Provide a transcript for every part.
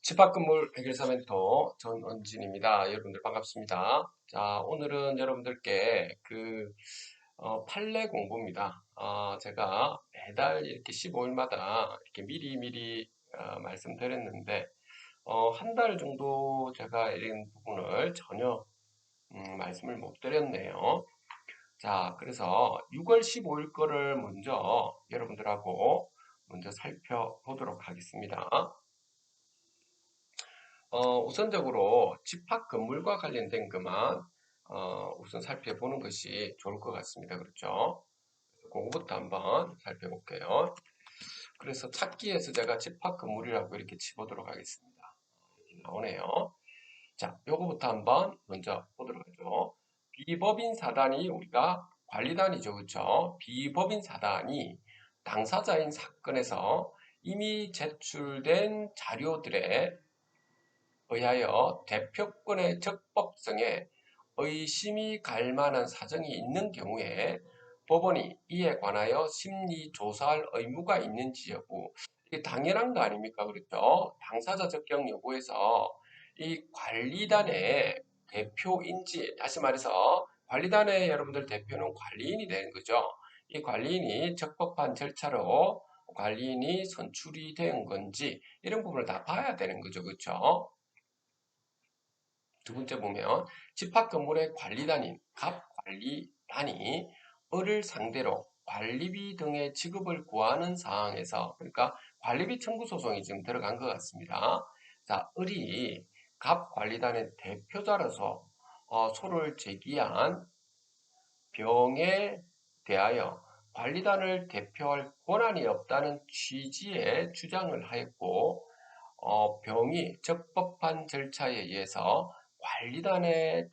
집합건물 해결사 멘토 전원진입니다. 여러분들 반갑습니다. 자, 오늘은 여러분들께 판례 공부입니다. 제가 매달 이렇게 15일마다 이렇게 미리미리 말씀드렸는데, 한 달 정도 제가 이런 부분을 전혀 말씀을 못 드렸네요. 자, 그래서 6월 15일 거를 먼저 여러분들하고 먼저 살펴보도록 하겠습니다. 우선적으로 집합 건물과 관련된 것만 우선 살펴보는 것이 좋을 것 같습니다. 그렇죠? 그거부터 한번 살펴볼게요. 그래서 찾기에서 제가 집합 건물이라고 이렇게 치보도록 하겠습니다. 여기 나오네요. 자, 요거부터 한번 먼저 보도록 하죠. 비법인 사단이 우리가 관리단이죠. 그렇죠? 비법인 사단이 당사자인 사건에서 이미 제출된 자료들의 의하여 대표권의 적법성에 의심이 갈 만한 사정이 있는 경우에 법원이 이에 관하여 심리 조사할 의무가 있는지 여부. 이게 당연한 거 아닙니까? 그렇죠? 당사자 적격 여부에서 이 관리단의 대표인지, 다시 말해서 관리단의 여러분들 대표는 관리인이 되는 거죠. 이 관리인이 적법한 절차로 관리인이 선출이 된 건지 이런 부분을 다 봐야 되는 거죠. 그렇죠? 두 번째 보면 집합건물의 관리단인 갑관리단이 을을 상대로 관리비 등의 지급을 구하는 사항에서, 그러니까 관리비 청구 소송이 지금 들어간 것 같습니다. 자, 을이 갑관리단의 대표자로서 소를 제기한 병에 대하여 관리단을 대표할 권한이 없다는 취지의 주장을 하였고, 병이 적법한 절차에 의해서 관리단의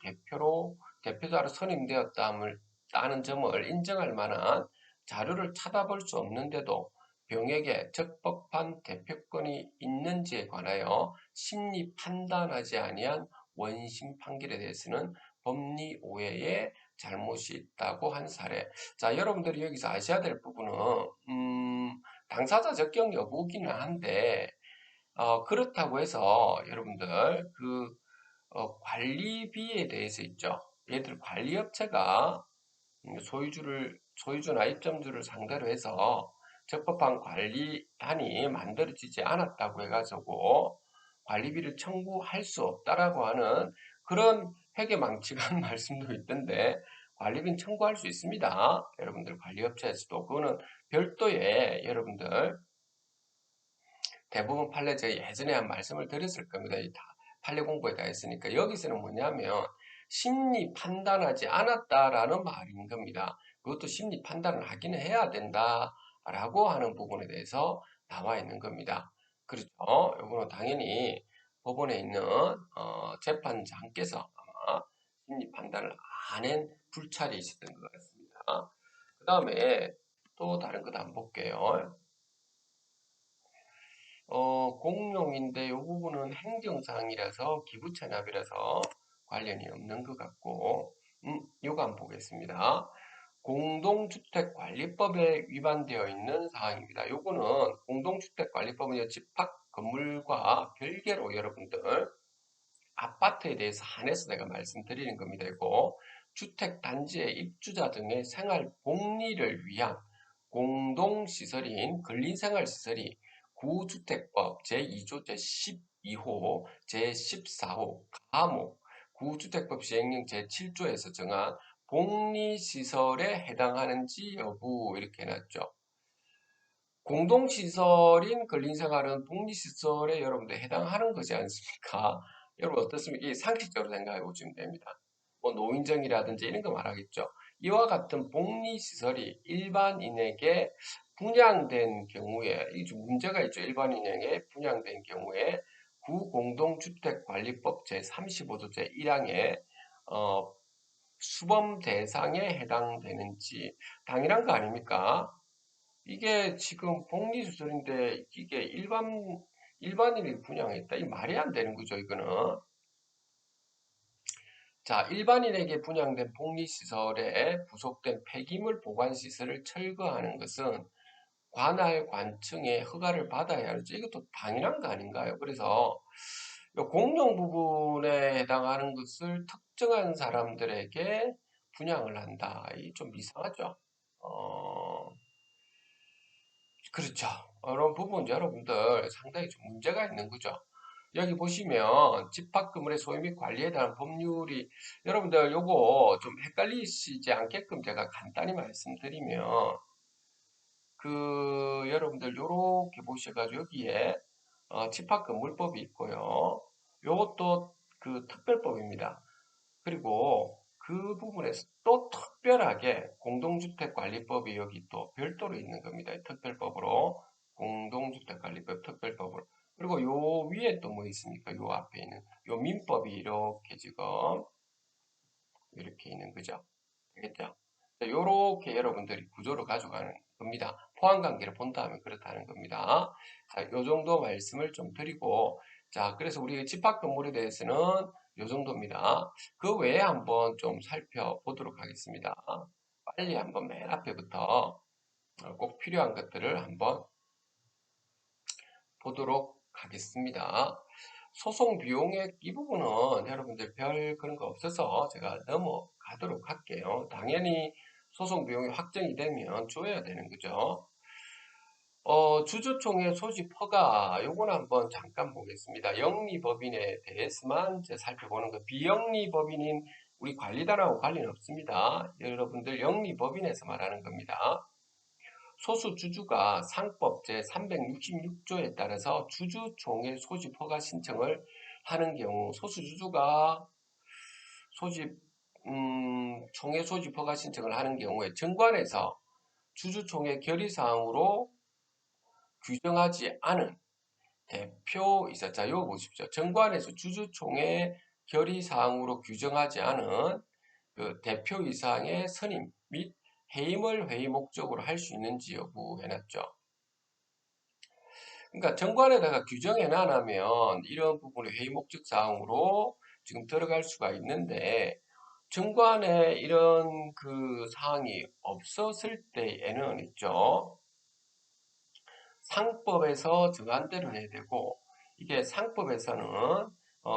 대표자로 선임되었다는 점을 인정할 만한 자료를 찾아볼 수 없는데도 병에게 적법한 대표권이 있는지에 관하여 심리 판단하지 아니한 원심 판결에 대해서는 법리 오해에 잘못이 있다고 한 사례. 자, 여러분들이 여기서 아셔야 될 부분은 당사자 적격 여부기는 한데, 그렇다고 해서 여러분들 관리비에 대해서 있죠. 얘들 관리업체가 소유주나 입점주를 상대로 해서 적법한 관리단이 만들어지지 않았다고 해가지고 관리비를 청구할 수 없다라고 하는 그런 회계망측한 말씀도 있던데, 관리비는 청구할 수 있습니다. 여러분들 관리업체에서도 그거는 별도의 여러분들 대부분 판례 제가 예전에 한 말씀을 드렸을 겁니다. 이 판례 공부에 다 했으니까. 여기서는 뭐냐면 심리 판단하지 않았다라는 말인 겁니다. 그것도 심리 판단을 하기는 해야 된다라고 하는 부분에 대해서 나와 있는 겁니다. 그렇죠? 이거는 당연히 법원에 있는 재판장께서 아마 심리 판단을 안 한 불찰이 있었던 것 같습니다. 그 다음에 또 다른 것도 한번 볼게요. 공용인데 이 부분은 행정사항이라서 기부채납이라서 관련이 없는 것 같고, 요거 한번 보겠습니다. 공동주택관리법에 위반되어 있는 사항입니다. 요거는 공동주택관리법은 집합 건물과 별개로 여러분들 아파트에 대해서 한해서 내가 말씀드리는 겁니다. 이거 주택단지의 입주자 등의 생활 복리를 위한 공동시설인 근린생활시설이 구주택법 제2조 제12호 제14호 가목 구주택법 시행령 제7조에서 정한 복리시설에 해당하는지 여부 이렇게 해놨죠. 공동시설인 근린생활은 복리시설에 여러분들 해당하는 거지 않습니까? 여러분 어떻습니까? 이 상식적으로 생각해 보시면 됩니다. 뭐 노인정이라든지 이런 거 말하겠죠. 이와 같은 복리시설이 일반인에게 분양된 경우에, 이 좀 문제가 있죠. 일반인에게 분양된 경우에 구공동주택관리법 제35조 제1항에 수범 대상에 해당되는지 당연한 거 아닙니까? 이게 지금 복리시설인데 이게 일반인이 분양했다? 이 말이 안 되는 거죠, 이거는. 자, 일반인에게 분양된 복리시설에 부속된 폐기물 보관시설을 철거하는 것은 관할 관청의 허가를 받아야 할지 이것도 당연한 거 아닌가요? 그래서 요 공용 부분에 해당하는 것을 특정한 사람들에게 분양을 한다. 이 좀 이상하죠. 어, 그렇죠. 이런 부분 여러분들 상당히 좀 문제가 있는 거죠. 여기 보시면 집합 건물의 소유 및 관리에 대한 법률이 여러분들 요거 좀 헷갈리시지 않게끔 제가 간단히 말씀드리면 여러분들 요렇게 보셔가지고 여기에 집합 건물법이 있고요. 요것도 그 특별법입니다. 그리고 그 부분에서 또 특별하게 공동주택관리법이 여기 또 별도로 있는 겁니다. 특별법으로 공동주택관리법 특별법으로. 그리고 요 위에 또 뭐 있습니까? 요 앞에 있는 요 민법이 이렇게 지금 이렇게 있는 거죠. 알겠죠? 요렇게 여러분들이 구조를 가져가는 겁니다. 포함관계를 본다면 그렇다는 겁니다. 자, 요 정도 말씀을 좀 드리고, 자, 그래서 우리 집합 건물에 대해서는 요 정도입니다. 그 외에 한번 좀 살펴보도록 하겠습니다. 빨리 한번 맨 앞에부터 꼭 필요한 것들을 한번 보도록 하겠습니다. 소송 비용액 이 부분은 여러분들 별 그런 거 없어서 제가 넘어가도록 할게요. 당연히 소송 비용이 확정이 되면 줘야 되는 거죠. 주주총회 소집 허가 요거는 한번 잠깐 보겠습니다. 영리법인에 대해서만 이제 살펴보는 거. 비영리법인인 우리 관리단하고 관련은 없습니다. 여러분들 영리법인에서 말하는 겁니다. 소수 주주가 상법 제366조에 따라서 주주총회 소집 허가 신청을 하는 경우 소수 주주가 소집 총회 소집 허가 신청을 하는 경우에 정관에서 주주총회 결의사항으로 규정하지 않은 대표이사. 자, 요거 보십시오. 정관에서 주주총회 결의사항으로 규정하지 않은 그 대표이사의 선임 및 해임을 회의 목적으로 할 수 있는지 여부 해놨죠. 그러니까 정관에다가 규정해 놔면 이런 부분의 회의 목적 사항으로 지금 들어갈 수가 있는데 정관에 이런 그 사항이 없었을 때에는 있죠. 상법에서 정한대로 해야 되고 이게 상법에서는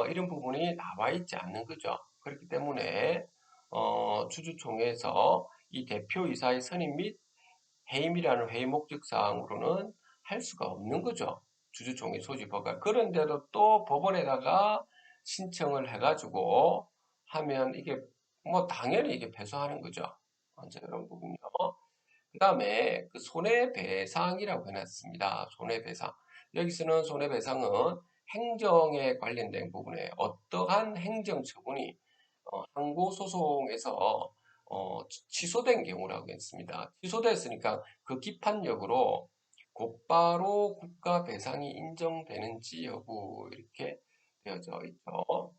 이런 부분이 나와 있지 않는 거죠. 그렇기 때문에 주주총회에서 이 대표이사의 선임 및 해임이라는 회의 목적 사항으로는 할 수가 없는 거죠. 주주총회 소집 허가. 그런데도 또 법원에다가 신청을 해가지고 하면 이게 뭐 당연히 이게 패소하는 거죠. 이제 이런 부분이요. 그 다음에 그 손해배상이라고 해놨습니다. 손해배상. 여기서는 손해배상은 행정에 관련된 부분에 어떠한 행정처분이 항고소송에서 취소된 경우라고 했습니다. 취소됐으니까 그 기판력으로 곧바로 국가배상이 인정되는지 여부 이렇게 되어져 있죠.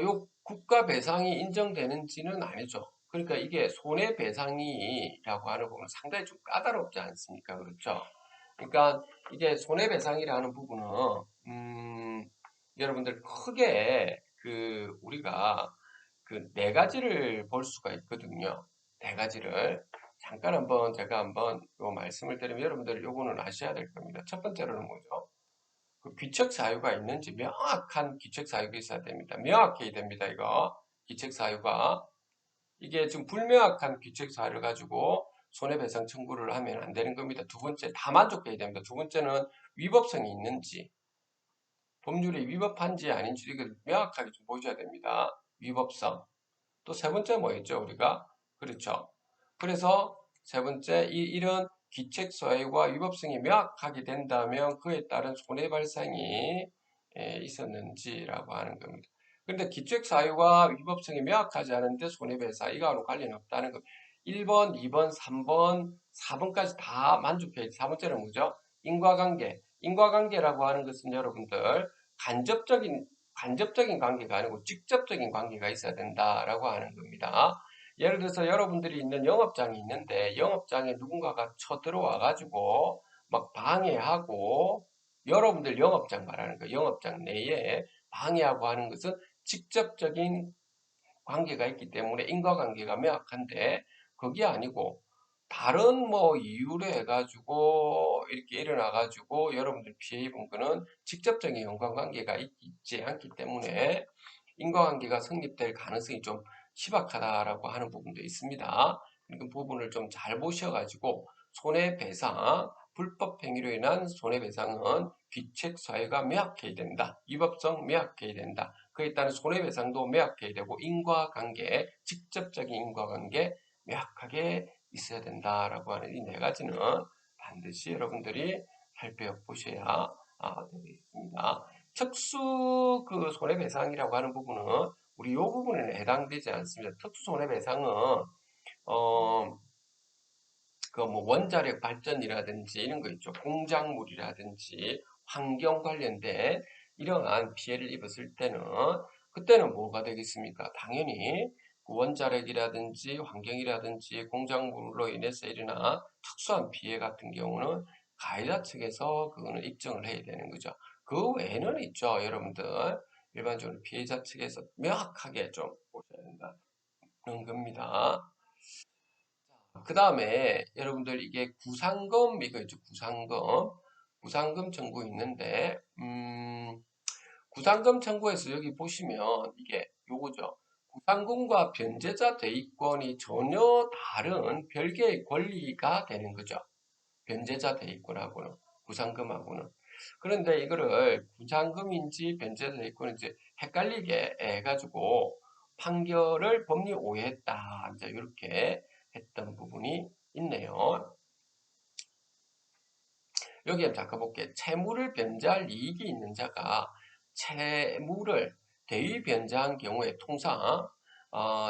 요 국가배상이 인정되는지는 아니죠. 그러니까 이게 손해배상이라고 하는 부분은 상당히 좀 까다롭지 않습니까? 그렇죠? 그러니까 이게 손해배상이라는 부분은 여러분들 크게 우리가 그 네 가지를 볼 수가 있거든요. 네 가지를 잠깐 한번 제가 한번 요 말씀을 드리면 여러분들 요거는 아셔야 될 겁니다. 첫 번째로는 뭐죠? 그 귀책 사유가 있는지 명확한 귀책 사유가 있어야 됩니다. 명확해야 됩니다. 이거 귀책 사유가 이게 지금 불명확한 귀책 사유를 가지고 손해배상 청구를 하면 안 되는 겁니다. 두 번째 다 만족해야 됩니다. 두 번째는 위법성이 있는지 법률에 위법한지 아닌지 이걸 명확하게 좀 보셔야 됩니다. 위법성. 또 세 번째 뭐였죠 우리가? 그렇죠. 그래서 세 번째 이런 귀책 사유와 위법성이 명확하게 된다면 그에 따른 손해발생이 있었는지라고 하는 겁니다. 그런데 귀책 사유와 위법성이 명확하지 않은데 손해배상 이거하고 관련이 없다는 것. 1번, 2번, 3번, 4번까지 다 만족해. 4번째는 뭐죠? 인과관계. 인과관계라고 하는 것은 여러분들 간접적인 관계가 아니고 직접적인 관계가 있어야 된다라고 하는 겁니다. 예를 들어서 여러분들이 있는 영업장이 있는데 영업장에 누군가가 쳐들어와 가지고 막 방해하고 여러분들 영업장 말하는 거 영업장 내에 방해하고 하는 것은 직접적인 관계가 있기 때문에 인과관계가 명확한데 그게 아니고 다른 뭐 이유로 해가지고 이렇게 일어나가지고 여러분들 피해 입은 거는 직접적인 연관관계가 있지 않기 때문에 인과관계가 성립될 가능성이 좀 희박하다라고 하는 부분도 있습니다. 그 부분을 좀 잘 보셔가지고 손해배상, 불법 행위로 인한 손해배상은 귀책 사유가 명확해야 된다. 위법성 명확해야 된다. 그에 따른 손해배상도 명확해야 되고 인과관계, 직접적인 인과관계 명확하게 있어야 된다라고 하는 이 네 가지는 반드시 여러분들이 살펴보셔야 되겠습니다. 특수 그 손해배상이라고 하는 부분은 우리 이 부분에는 해당되지 않습니다. 특수 손해배상은 그 뭐 원자력 발전이라든지 이런 거 있죠. 공작물이라든지 환경 관련된 이러한 피해를 입었을 때는 그때는 뭐가 되겠습니까? 당연히 그 원자력이라든지 환경이라든지 공작물로 인해서 일어난 특수한 피해 같은 경우는 가해자 측에서 그거는 입증을 해야 되는 거죠. 그 외에는 있죠, 여러분들. 일반적으로 피해자 측에서 명확하게 좀 보셔야 된다는 겁니다. 그 다음에 여러분들 이게 구상금 이거 있죠. 구상금 청구 있는데 구상금 청구에서 여기 보시면 이게 요거죠. 구상금과 변제자 대위권이 전혀 다른 별개의 권리가 되는 거죠. 변제자 대위권하고는 구상금하고는. 그런데 이거를 구상금인지 변제자 대위권인지 헷갈리게 해가지고 판결을 법리 오해했다. 이제 이렇게 했던 부분이 있네요. 여기 한번 잠깐 볼게요. 채무를 변제할 이익이 있는 자가 채무를 대위 변제한 경우에 통상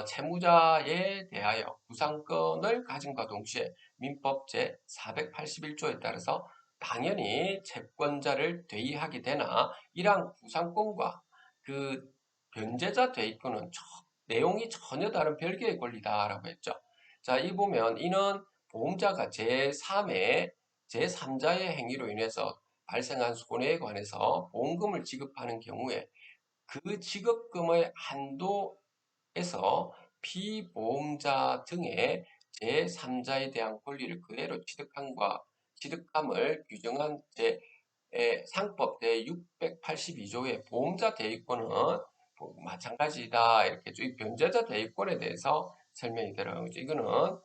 채무자에 대하여 구상권을 가짐과 동시에 민법 제481조에 따라서 당연히 채권자를 대위하게 되나 이러한 구상권과 그 변제자 대위권은 내용이 전혀 다른 별개의 권리다라고 했죠. 자, 이 보면 이는 보험자가 제3자의 행위로 인해서 발생한 손해에 관해서 보험금을 지급하는 경우에 그 지급금의 한도에서 피보험자 등의 제3자에 대한 권리를 그대로 취득함을 규정한 상법 제682조의 보험자 대위권은 마찬가지다. 이렇게 이 변제자 대위권에 대해서 설명이 들어가는 거죠. 이거는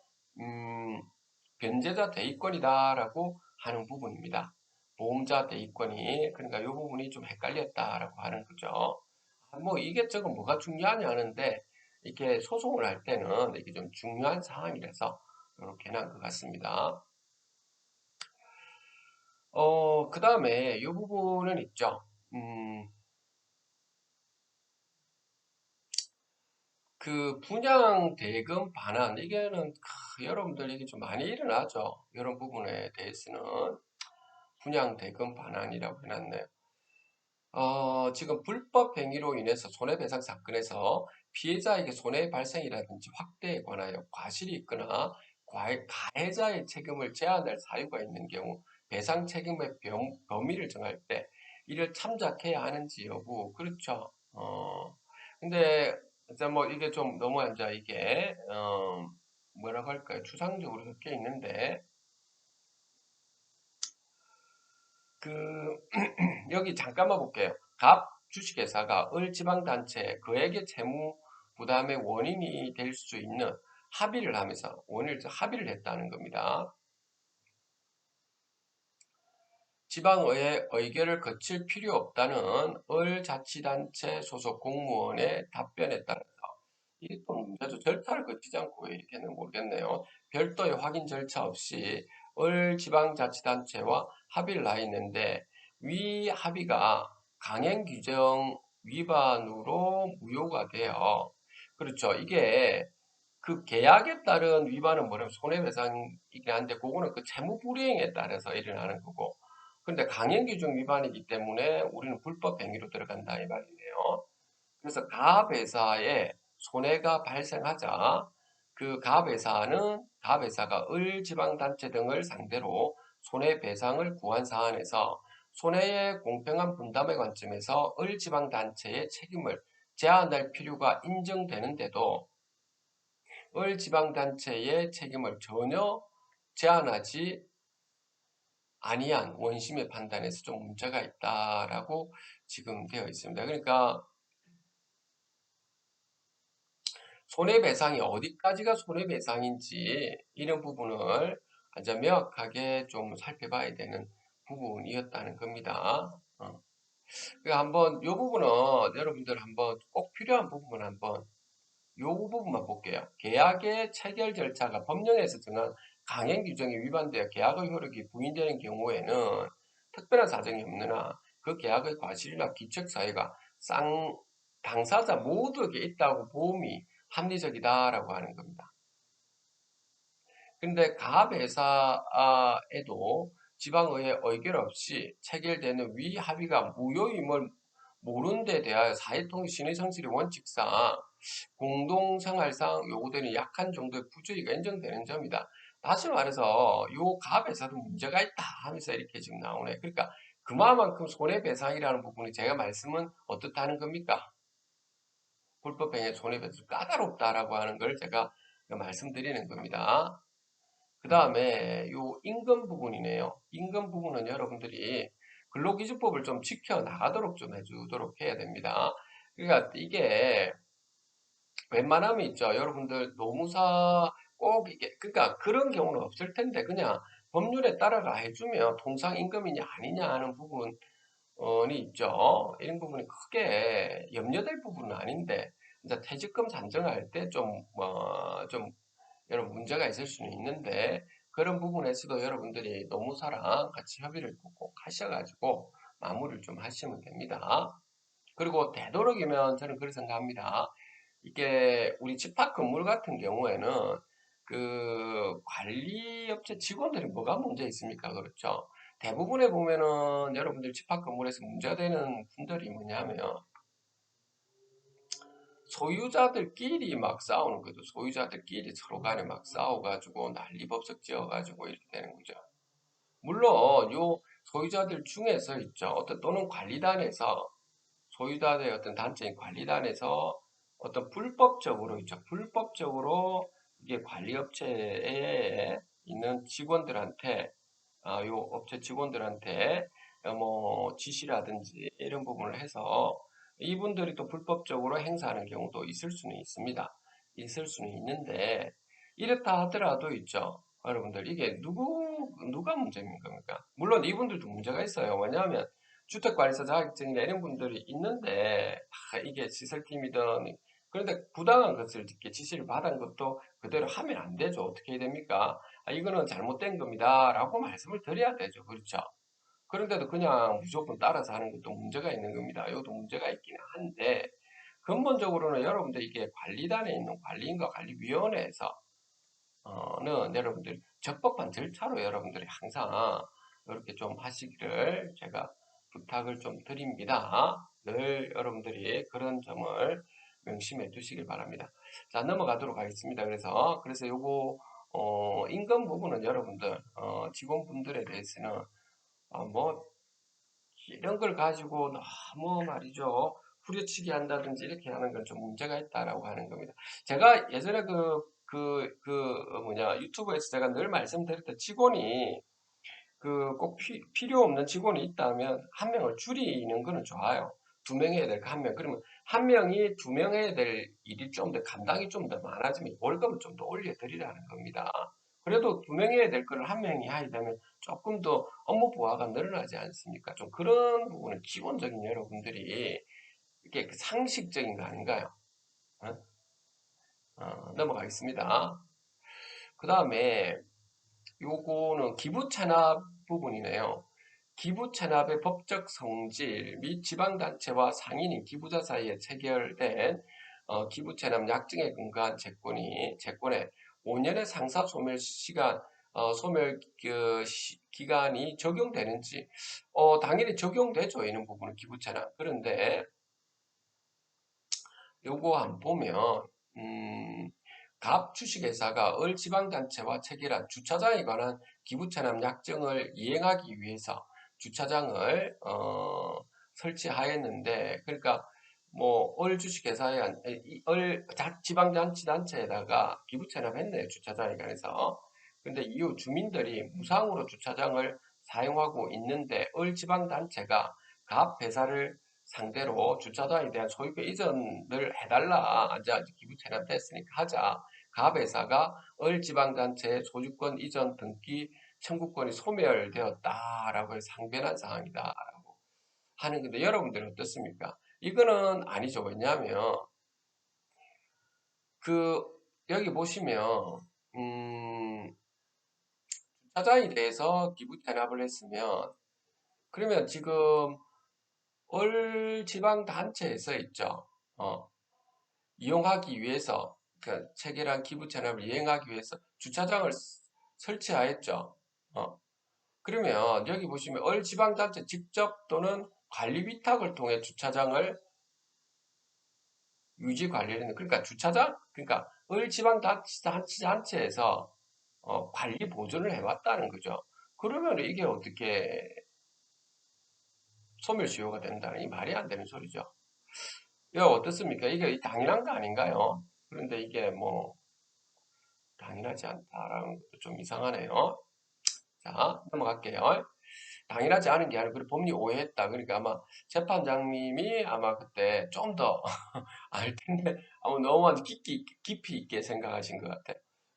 변제자 대위권이다라고 하는 부분입니다. 보험자 대위권이 그러니까 이 부분이 좀 헷갈렸다라고 하는 거죠. 뭐 이게저게 뭐가 중요하냐 하는데 이렇게 소송을 할 때는 이게 좀 중요한 사항이라서 이렇게 난 것 같습니다. 그 다음에 이 부분은 있죠. 그 분양 대금 반환 이게는 여러분들 이게 좀 많이 일어나죠. 이런 부분에 대해서는 분양 대금 반환이라고 해놨네요. 지금 불법 행위로 인해서 손해배상 사건에서 피해자에게 손해 발생이라든지 확대에 관하여 과실이 있거나 가해자의 책임을 제한할 사유가 있는 경우 배상 책임의 범위를 정할 때 이를 참작해야 하는지 여부 그렇죠. 근데 이제 뭐 이게 좀 너무 이제 이게 뭐라고 할까요? 추상적으로 섞여 있는데 그 여기 잠깐만 볼게요. 갑 주식회사가 을 지방단체 그에게 채무 부담의 원인이 될 수 있는 합의를 하면서 합의를 했다는 겁니다. 지방의회 의결을 거칠 필요 없다는 을 자치단체 소속 공무원의 답변에 따라서 이게 또 문제죠. 절차를 거치지 않고 왜 이렇게는 모르겠네요. 별도의 확인 절차 없이 을 지방자치단체와 합의를 나 있는데 위 합의가 강행 규정 위반으로 무효가 돼요. 그렇죠. 이게 그 계약에 따른 위반은 뭐냐면 손해배상이긴 한데 그거는 그 채무 불이행에 따라서 일어나는 거고 근데 강행 규정 위반이기 때문에 우리는 불법 행위로 들어간다 이 말이네요. 그래서 가압회사에 손해가 발생하자 그 가압회사가 을지방단체 등을 상대로 손해배상을 구한 사안에서 손해의 공평한 분담의 관점에서 을지방단체의 책임을 제한할 필요가 인정되는데도 을지방단체의 책임을 전혀 제한하지 아니한 원심의 판단에서 좀 문제가 있다라고 지금 되어 있습니다. 그러니까 손해배상이 어디까지가 손해배상인지 이런 부분을 아주 명확하게 좀 살펴봐야 되는 부분이었다는 겁니다. 한번 이 부분은 여러분들 한번 꼭 필요한 부분 한번 요 부분만 볼게요. 계약의 체결 절차가 법령에서 정한 강행 규정에 위반되어 계약의 효력이 부인되는 경우에는 특별한 사정이 없는 한 그 계약의 과실이나 기책 사유가 당사자 모두에게 있다고 보험이 합리적이다라고 하는 겁니다. 근데 가압회사에도 지방의회 의결 없이 체결되는 위 합의가 무효임을 모른 데 대하여 사회통신의 성실의 원칙상 공동생활상 요구되는 약한 정도의 부주의가 인정되는 점이다. 다시 말해서 요 가압회사도 문제가 있다 하면서 이렇게 지금 나오네. 그러니까 그만큼 손해배상이라는 부분이 제가 말씀은 어떻다는 겁니까? 불법행위 손해배상 까다롭다라고 하는 걸 제가 말씀드리는 겁니다. 그 다음에 요 임금 부분이네요. 임금 부분은 여러분들이 근로기준법을 좀 지켜나가도록 좀 해주도록 해야 됩니다. 그러니까 이게 웬만하면 있죠. 여러분들 노무사 꼭 이게 그러니까 그런 경우는 없을 텐데 그냥 법률에 따라가 해주면 통상 임금이냐 아니냐 하는 부분이 있죠. 이런 부분이 크게 염려될 부분은 아닌데 이제 퇴직금 산정할 때 좀 여러분 문제가 있을 수는 있는데 그런 부분에서도 여러분들이 노무사랑 같이 협의를 꼭 하셔가지고 마무리를 좀 하시면 됩니다. 그리고 되도록이면 저는 그렇게 생각합니다. 이게 우리 집합 건물 같은 경우에는 그 관리업체 직원들이 뭐가 문제 있습니까? 그렇죠. 대부분에 보면은 여러분들 집합 건물에서 문제가 되는 분들이 뭐냐면 소유자들끼리 막 싸우는 거죠. 소유자들끼리 서로 간에 막 싸워가지고 난리법석 지어가지고 이렇게 되는 거죠. 물론 요 소유자들 중에서 있죠. 어떤 또는 관리단에서 소유자의 어떤 단체인 관리단에서 어떤 불법적으로 있죠. 불법적으로 이게 관리업체에 있는 직원들한테 요 업체 직원들한테 뭐 지시라든지 이런 부분을 해서 이분들이 또 불법적으로 행사하는 경우도 있을 수는 있습니다. 있을 수는 있는데 이렇다 하더라도 있죠. 여러분들 이게 누가 문제인 겁니까? 물론 이분들도 문제가 있어요. 왜냐하면 주택관리사 자격증이나 이런 분들이 있는데 이게 시설팀이든 그런데 부당한 것을 이렇게 지시를 받은 것도 그대로 하면 안 되죠. 어떻게 해야 됩니까? 이거는 잘못된 겁니다. 라고 말씀을 드려야 되죠. 그렇죠. 그런데도 그냥 무조건 따라서 하는 것도 문제가 있는 겁니다. 이것도 문제가 있기는 한데 근본적으로는 여러분들 이게 관리단에 있는 관리인과 관리위원회에서 는 여러분들 적법한 절차로 여러분들이 항상 이렇게 좀 하시기를 제가 부탁을 좀 드립니다. 늘 여러분들이 그런 점을 명심해 두시길 바랍니다. 자, 넘어가도록 하겠습니다. 그래서 요거 임금 부분은 여러분들 직원분들에 대해서는 뭐 이런 걸 가지고 너무 말이죠. 후려치기 한다든지 이렇게 하는 건 좀 문제가 있다라고 하는 겁니다. 제가 예전에 유튜브에서 제가 늘 말씀드렸던 직원이 꼭 필요 없는 직원이 있다면 한 명을 줄이는 거는 좋아요. 두 명 해야 될 거 한 명. 그러면 한 명이 두 명 해야 될 일이 좀 더 감당이 좀 더 많아지면 월급을 좀 더 올려드리라는 겁니다. 그래도 두 명 해야 될 거를 한 명이 하게 되면 조금 더 업무 부하가 늘어나지 않습니까? 좀 그런 부분은 기본적인 여러분들이 이렇게 상식적인 거 아닌가요? 어? 넘어가겠습니다. 그 다음에 요거는 기부 찬압 부분이네요. 기부 찬압의 법적 성질 및 지방단체와 상인인 기부자 사이에 체결된 기부 찬압 약정에 근거한 채권에 5년의 상사 소멸 시간 소멸 기간이 적용되는지 당연히 적용되죠. 이런 부분은 기부 찬압. 그런데 요거 한번 보면 갑 주식회사가 을 지방단체와 체결한 주차장에 관한 기부차납 약정을 이행하기 위해서 주차장을 설치하였는데 그러니까 을 주식회사에 을 지방자치단체에다가 기부차납했네요. 주차장에 관해서. 근데 이후 주민들이 무상으로 주차장을 사용하고 있는데 을지방단체가 갑 회사를 상대로 주차장에 대한 소유권 이전을 해달라. 이제 기부 체납됐으니까 하자. 갑 회사가 을지방단체의 소유권 이전 등기 청구권이 소멸되었다라고 해서 항변한 사항이다라고 하는 건데 여러분들은 어떻습니까? 이거는 아니죠. 왜냐하면 그 여기 보시면 주차장에 대해서 기부 체납을 했으면 그러면 지금 을지방단체에서 있죠. 이용하기 위해서 그 체결한 기부 체납을 이행하기 위해서 주차장을 설치하였죠. 그러면 여기 보시면 을지방단체 직접 또는 관리 위탁을 통해 주차장을 유지 관리를 했는 그러니까 주차장 그러니까 을지방단체에서 관리 보존을 해왔다는 거죠. 그러면 이게 어떻게 소멸시효가 된다는 이 말이 안 되는 소리죠. 이거 어떻습니까? 이게 당연한 거 아닌가요? 그런데 이게 뭐 당연하지 않다라는 것도 좀 이상하네요. 자, 넘어갈게요. 당연하지 않은 게 아니고 그래 법리 오해했다. 그러니까 아마 재판장님이 아마 그때 좀 더 알 텐데 아마 너무 깊이 있게 생각하신 것 같아요.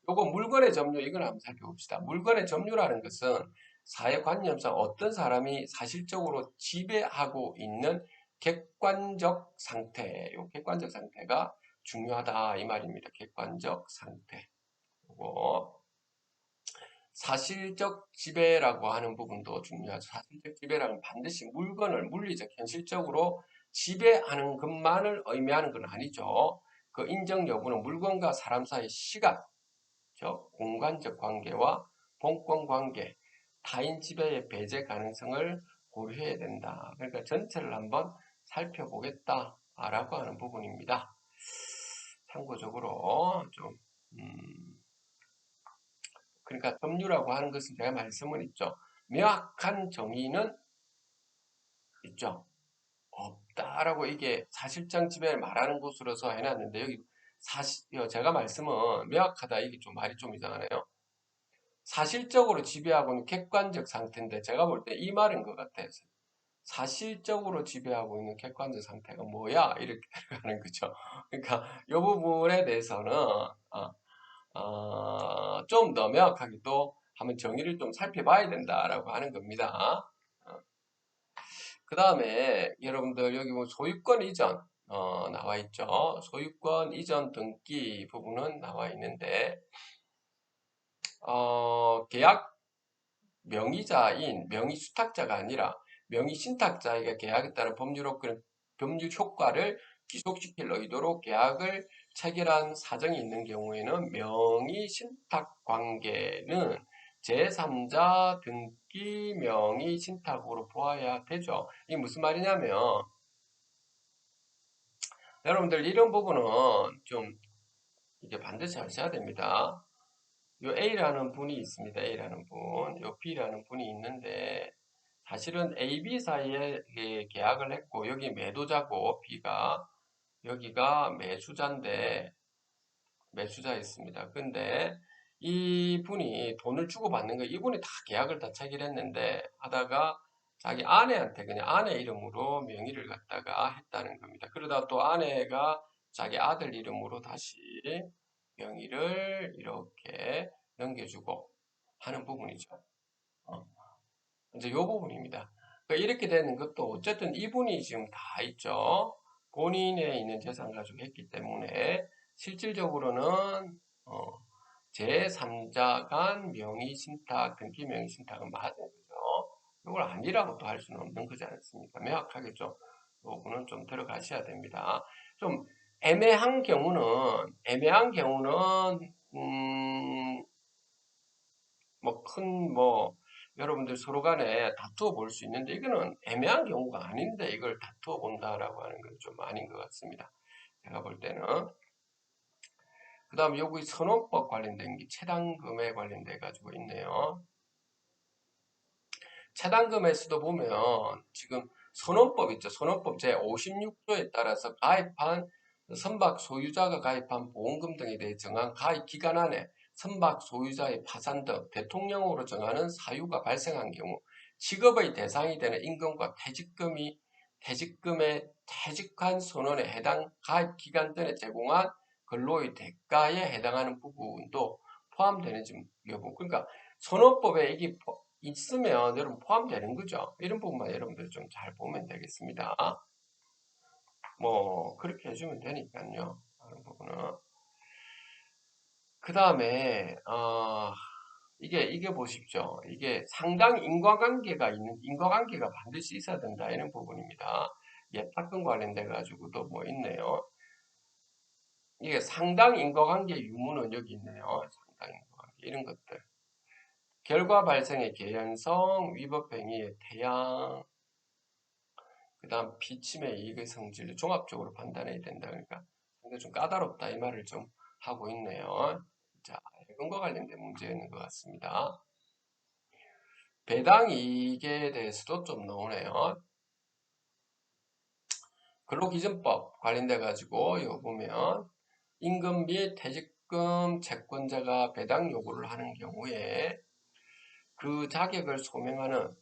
요거 물건의 점유 이걸 한번 살펴봅시다. 물건의 점유라는 것은 사회관념상 어떤 사람이 사실적으로 지배하고 있는 객관적 상태, 요 객관적 상태가 중요하다 이 말입니다. 객관적 상태. 요거 사실적 지배라고 하는 부분도 중요하죠. 사실적 지배라는 반드시 물건을 물리적, 현실적으로 지배하는 것만을 의미하는 건 아니죠. 그 인정 여부는 물건과 사람 사이의 시간, 즉 공간적 관계와 본권 관계, 타인 지배의 배제 가능성을 고려해야 된다. 그러니까 전체를 한번 살펴보겠다라고 하는 부분입니다. 참고적으로 좀 그러니까 법률이라고 하는 것은 제가 말씀은 있죠. 명확한 정의는 있죠. 없다라고 이게 사실상 지배를 말하는 것으로서 해놨는데 여기 제가 말씀은 명확하다 이게 좀 말이 좀 이상하네요. 사실적으로 지배하고 있는 객관적 상태인데 제가 볼 때 이 말인 것 같아요. 사실적으로 지배하고 있는 객관적 상태가 뭐야? 이렇게 들어가는 거죠. 그러니까 이 부분에 대해서는 좀 더 명확하게 또 한번 정의를 좀 살펴봐야 된다라고 하는 겁니다. 그 다음에 여러분들 여기 뭐 소유권 이전 나와 있죠. 소유권 이전 등기 부분은 나와 있는데 계약 명의자인 명의 수탁자가 아니라 명의 신탁자에게 계약에 따른 법률 효과를 기속시킬 의도로 계약을 체결한 사정이 있는 경우에는 명의 신탁 관계는 제3자 등기 명의 신탁으로 보아야 되죠. 이게 무슨 말이냐면 여러분들 이런 부분은 좀 이게 반드시 하셔야 됩니다. 요 A라는 분이 있습니다. A라는 분, 요 B라는 분이 있는데 사실은 A, B 사이에 계약을 했고 여기 매도자고 B가 여기가 매수자인데 매수자 있습니다. 근데 이분이 돈을 주고 받는 거 이분이 다 계약을 다 체결했는데 하다가 자기 아내한테 그냥 아내 이름으로 명의를 갖다가 했다는 겁니다. 그러다 또 아내가 자기 아들 이름으로 다시 명의를 이렇게 넘겨주고 하는 부분이죠. 어, 이제 이 부분입니다. 그러니까 이렇게 되는 것도 어쨌든 이분이 지금 다 있죠. 본인에 있는 재산 가지고 했기 때문에 실질적으로는 제3자 간 명의 신탁, 등기 명의 신탁은 맞은 거죠. 이걸 아니라고 또 할 수는 없는 거지 않습니까? 명확하게 좀, 이 부분은 좀 들어가셔야 됩니다. 좀 애매한 경우는, 여러분들 서로 간에 다투어 볼 수 있는데, 이거는 애매한 경우가 아닌데, 이걸 다투어 본다라고 하는 건 좀 아닌 것 같습니다. 제가 볼 때는. 그 다음 여기 선원법 관련된 게 채당금에 관련돼 가지고 있네요. 채당금에서도 보면 지금 선원법 있죠. 선원법 제56조에 따라서 가입한 선박 소유자가 가입한 보험금 등에 대해 정한 가입 기간 안에 선박 소유자의 파산 등 대통령으로 정하는 사유가 발생한 경우 취급의 대상이 되는 임금과 퇴직금의 퇴직한 선언에 해당 가입 기간 전에 제공한 근로의 대가에 해당하는 부분도 포함되는지 여부. 그러니까 선언법에 이게 있으면 여러분 포함되는 거죠. 이런 부분만 여러분들 좀 잘 보면 되겠습니다. 뭐 그렇게 해주면 되니까요. 그런 부분은. 그 다음에 이게 보십시오. 이게 상당 인과관계가 반드시 있어야 된다 이런 부분입니다. 예탁금 관련돼 가지고도 뭐 있네요. 이게 상당 인과관계 유무는 여기 있네요. 상당 인과관계 이런 것들. 결과 발생의 개연성, 위법 행위의 태양, 그 다음 비침의 이익의 성질을 종합적으로 판단해야 된다. 그러니까 상당히 좀 까다롭다 이 말을 좀 하고 있네요. 자, 해금과 관련된 문제인 것 같습니다. 배당 이익에 대해서도 좀 나오네요. 근로기준법 관련돼 가지고 이거 보면 임금 및 퇴직금 채권자가 배당 요구를 하는 경우에 그 자격을 소명하는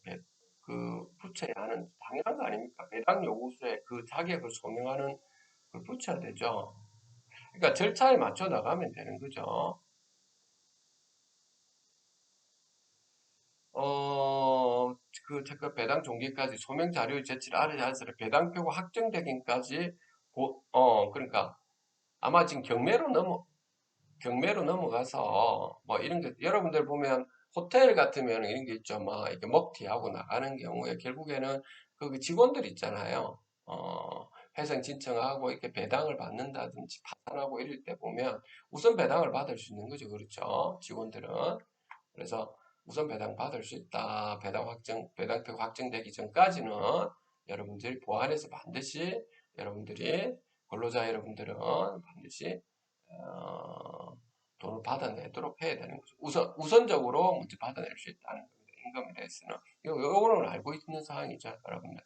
그 붙여야 하는 당연한 거 아닙니까? 배당 요구서에 그 자격을 소명하는 걸 붙여야 되죠. 그러니까 절차에 맞춰 나가면 되는 거죠. 그 배당 종기까지 소명 자료의 제출 아래 한서를 배당표가 확정되기까지 그러니까 아마 지금 경매로 넘어가서 뭐 이런 게 여러분들 보면 호텔 같으면 이런 게 있죠. 막 이렇게 먹튀하고 나가는 경우에 결국에는 그 직원들 있잖아요. 회생 신청하고 이렇게 배당을 받는다든지 파산하고 이럴 때 보면 우선 배당을 받을 수 있는 거죠. 그렇죠. 직원들은. 그래서 우선 배당 받을 수 있다. 배당표 확정되기 전까지는 여러분들이 보안해서 반드시 여러분들이 근로자 여러분들은 반드시 어, 돈을 받아내도록 해야 되는 거죠. 우선적으로 먼저 받아낼 수 있다는 겁니다. 임금에 대해서는. 요거는 알고 있는 사항이죠, 여러분들.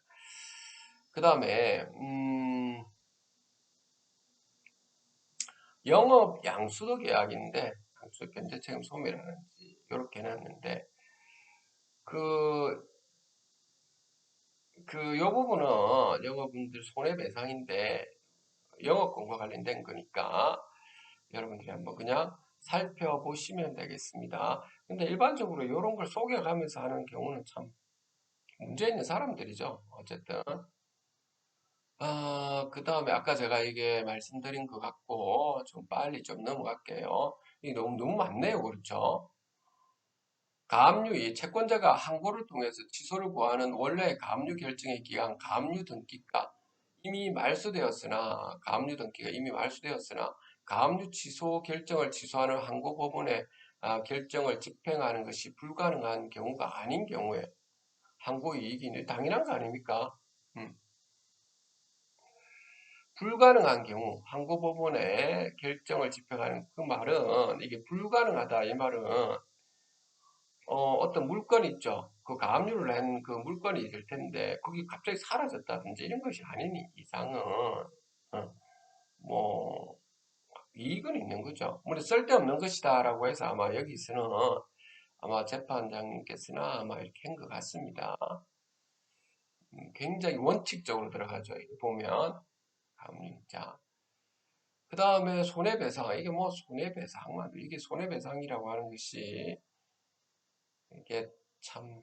그 다음에, 영업 양수도 계약인데, 양수 변제 책임 소멸하는지, 이렇게 해놨는데, 그, 요 부분은 영업분들 손해배상인데, 영업권과 관련된 거니까, 여러분들이 한번 그냥 살펴보시면 되겠습니다. 근데 일반적으로 이런 걸 속여가면서 하는 경우는 참 문제 있는 사람들이죠. 어쨌든. 그 다음에 아까 제가 이게 말씀드린 것 같고, 좀 빨리 좀 넘어갈게요. 이게 너무 많네요. 그렇죠? 가압류, 채권자가 항고를 통해서 취소를 구하는 원래 가압류 결정의 기한, 가압류 등기가 이미 말소되었으나, 가압류 등기가 이미 말소되었으나, 가압류 취소 결정을 취소하는 항고 법원의 결정을 집행하는 것이 불가능한 경우가 아닌 경우에 항고 이익이 당연한 거 아닙니까? 음. 불가능한 경우 항고 법원의 결정을 집행하는 그 말은 이게 불가능하다 이 말은 어떤 물건이 있죠. 그 가압류를 낸 그 물건이 있을 텐데 그게 갑자기 사라졌다든지 이런 것이 아닌 이상은 뭐 이익은 있는 거죠. 물론 쓸데없는 것이다라고 해서 아마 여기서는 아마 재판장님께서나 아마 이렇게 한 것 같습니다. 굉장히 원칙적으로 들어가죠. 이거 보면 가압류. 자, 그 다음에 손해배상. 이게 뭐 손해배상만 이게 손해배상이라고 하는 것이 이게 참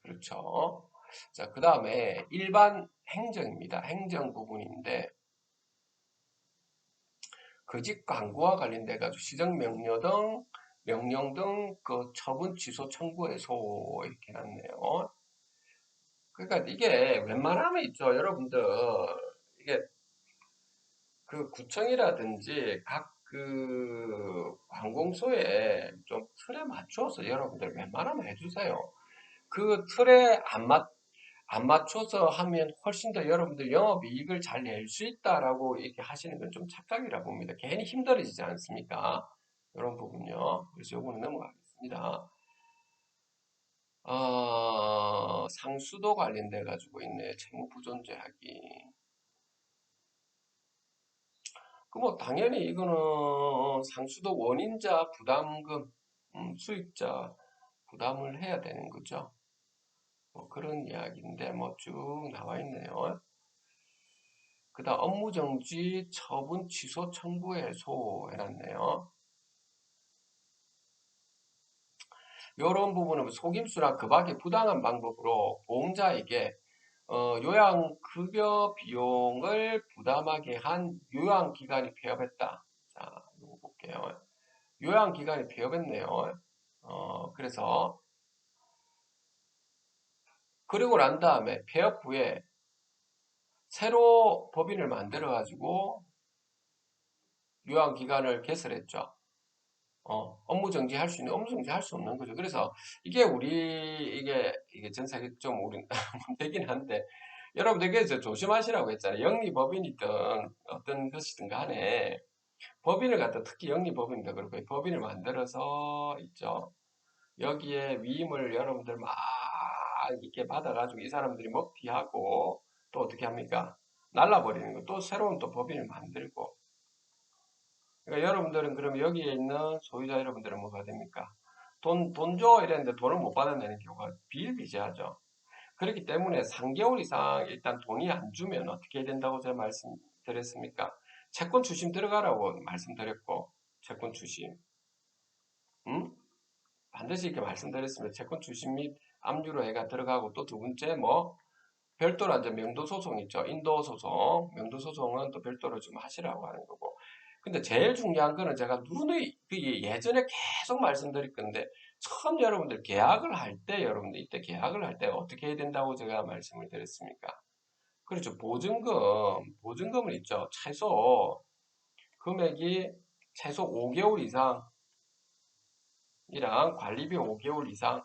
그렇죠. 자, 그 다음에 일반 행정입니다. 행정 부분인데 거짓 광고와 관련돼 가지고 명령 등 그 처분 취소 청구해소 이렇게 났네요. 그러니까 이게 웬만하면 있죠. 여러분들 이게 그 구청이라든지 각 그 관공서에 좀 틀에 맞춰서 여러분들 웬만하면 해주세요. 그 틀에 안 맞춰서 하면 훨씬 더 여러분들 영업이익을 잘 낼 수 있다라고 이렇게 하시는 건 좀 착각이라 봅니다. 괜히 힘들어지지 않습니까? 이런 부분요. 그래서 요거는 넘어가겠습니다. 상수도 관련돼 가지고 있네. 채무부존재하기. 그 뭐 당연히 이거는 상수도 원인자 부담금, 수익자 부담을 해야 되는 거죠. 뭐 그런 이야기인데 뭐 쭉 나와 있네요. 그다음 업무정지 처분 취소 청구해소 해놨네요. 이런 부분은 속임수나 그 밖의 부당한 방법으로 보험자에게 요양급여 비용을 부담하게 한 요양기간이 폐업했다. 자, 이거 볼게요. 요양기간이 폐업했네요. 그래서 그리고 난 다음에 폐업 후에 새로 법인을 만들어 가지고 요양기간을 개설했죠. 업무 정지할 수 있는 업무 정지할 수 없는 거죠. 그래서 이게 이게 전 세계 좀 우리 문제긴 한데 여러분들 그래서 조심하시라고 했잖아요. 영리법인이든 어떤 것이든 간에 법인을 갖다 특히 영리법인도 그렇고 법인을 만들어서 있죠. 여기에 위임을 여러분들 막 이렇게 받아가지고 이 사람들이 먹튀하고 또 어떻게 합니까? 날라버리는 거. 또 새로운 또 법인을 만들고. 그러니까 여러분들은 그러면 여기에 있는 소유자 여러분들은 뭐가 됩니까? 돈 줘! 이랬는데 돈을 못 받아내는 경우가 비일비재하죠. 그렇기 때문에 3개월 이상 일단 돈이 안 주면 어떻게 해야 된다고 제가 말씀드렸습니까? 채권 추심 들어가라고 말씀드렸고, 채권 추심. 음? 반드시 이렇게 말씀드렸으면 채권 추심 및 압류로 해가 들어가고 또 두 번째 뭐 별도로 이제 명도소송 있죠. 인도소송. 명도소송은 또 별도로 좀 하시라고 하는 거고. 근데 제일 중요한 거는 제가 누누이 예전에 계속 말씀드릴 건데 처음 여러분들 계약을 할 때 여러분들 이때 계약을 할 때 어떻게 해야 된다고 제가 말씀을 드렸습니까? 그렇죠. 보증금은 있죠. 최소 금액이 최소 5개월 이상이랑 관리비 5개월 이상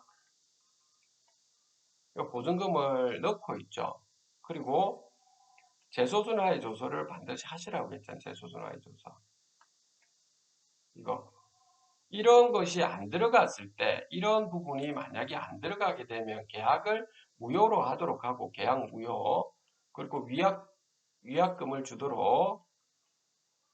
보증금을 넣고 있죠. 그리고 재소준하의 조서를 반드시 하시라고 했잖아요. 재소준하의 조서. 이거. 이런 것이 안 들어갔을 때, 이런 부분이 만약에 안 들어가게 되면 계약을 무효로 하도록 하고, 계약 무효, 그리고 위약금을 주도록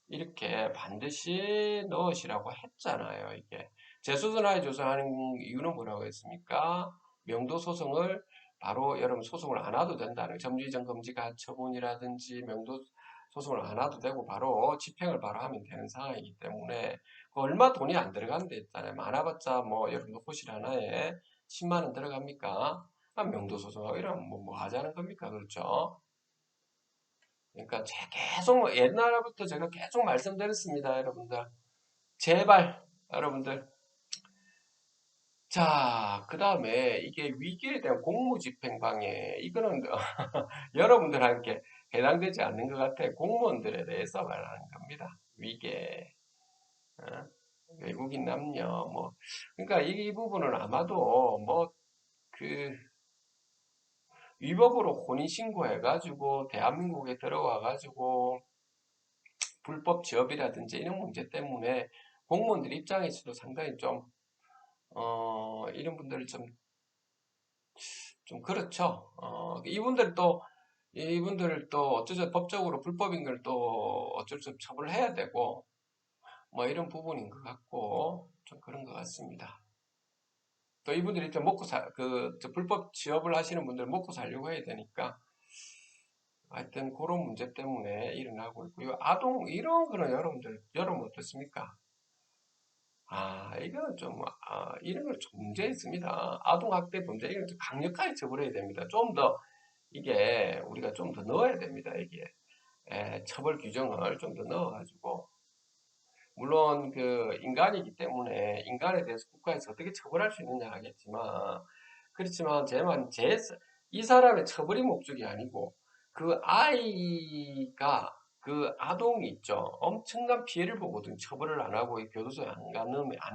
이렇게 반드시 넣으시라고 했잖아요, 이게. 재소전화에 조사하는 이유는 뭐라고 했습니까? 명도소송을 바로 여러분 소송을 안 해도 된다는 점주이전 금지가 처분이라든지 명도소송을 안 해도 되고 바로 집행을 바로 하면 되는 상황이기 때문에 얼마 돈이 안 들어간다 했잖아요. 많아봤자 뭐 여러분 호실 하나에 10만 원 들어갑니까? 명도소송하고 이러면 뭐 하자는 겁니까? 그렇죠? 그러니까 계속 옛날부터 제가 계속 말씀드렸습니다, 여러분들. 제발 여러분들. 자, 그 다음에 이게 위기에 대한 공무집행방해 이거는 여러분들한테 해당되지 않는 것 같아요. 공무원들에 대해서 말하는 겁니다. 위계, 어? 외국인 남녀 뭐 그러니까 이 부분은 아마도 뭐 그 위법으로 혼인신고 해가지고 대한민국에 들어와가지고 불법 취업이라든지 이런 문제 때문에 공무원들 입장에서도 상당히 좀, 이런 분들을 좀 그렇죠. 이분들을 또 어쩌죠 법적으로 불법인 걸 또 어쩔 수 없이 처벌해야 되고, 뭐 이런 부분인 것 같고, 좀 그런 것 같습니다. 또 이분들이 좀 불법 취업을 하시는 분들 먹고 살려고 해야 되니까, 하여튼 그런 문제 때문에 일어나고 있고요. 이런 거는 여러분 어떻습니까? 이거는 이런 걸 좀 문제 있습니다. 아동학대 범죄, 이건 좀 강력하게 처벌해야 됩니다. 우리가 좀 더 넣어야 됩니다. 처벌 규정을 좀 더 넣어가지고. 물론, 인간이기 때문에, 인간에 대해서 국가에서 어떻게 처벌할 수 있느냐 하겠지만, 그렇지만, 이 사람의 처벌이 목적이 아니고, 그 아이가, 그 아동이 있죠. 엄청난 피해를 보거든. 처벌을 안 하고 교도소에 안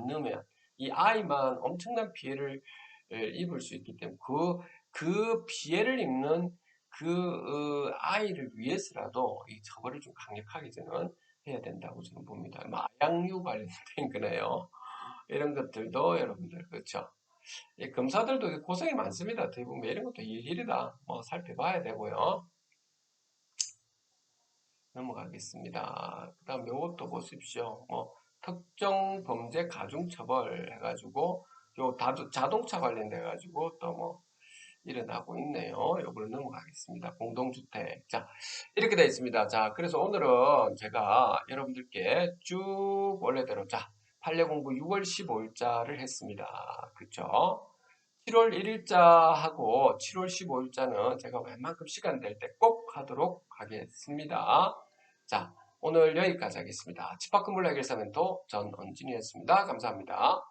넣으면 이 아이만 엄청난 피해를 입을 수 있기 때문에 그 피해를 입는 아이를 위해서라도 이 처벌을 좀 강력하게 저는 해야 된다고 저는 봅니다. 마약류 관련된 거네요. 이런 것들도 여러분들 그렇죠. 검사들도 고생이 많습니다. 대부분 이런 것도 일일이다. 뭐 살펴봐야 되고요. 넘어가겠습니다. 그 다음 요것도 보십시오. 뭐 특정 범죄 가중처벌 해가지고 요 자동차 관련돼 가지고 또 뭐 일어나고 있네요. 요거를 넘어가겠습니다. 공동주택. 자, 이렇게 되어 있습니다. 자, 그래서 오늘은 제가 여러분들께 쭉 원래대로 자, 판례 공부 6월 15일자를 했습니다. 그쵸? 7월 1일자하고 7월 15일자는 제가 웬만큼 시간 될 때 꼭 하도록 하겠습니다. 자, 오늘 여기까지 하겠습니다. 집합근무를 해결사 멘토 전원진이었습니다. 감사합니다.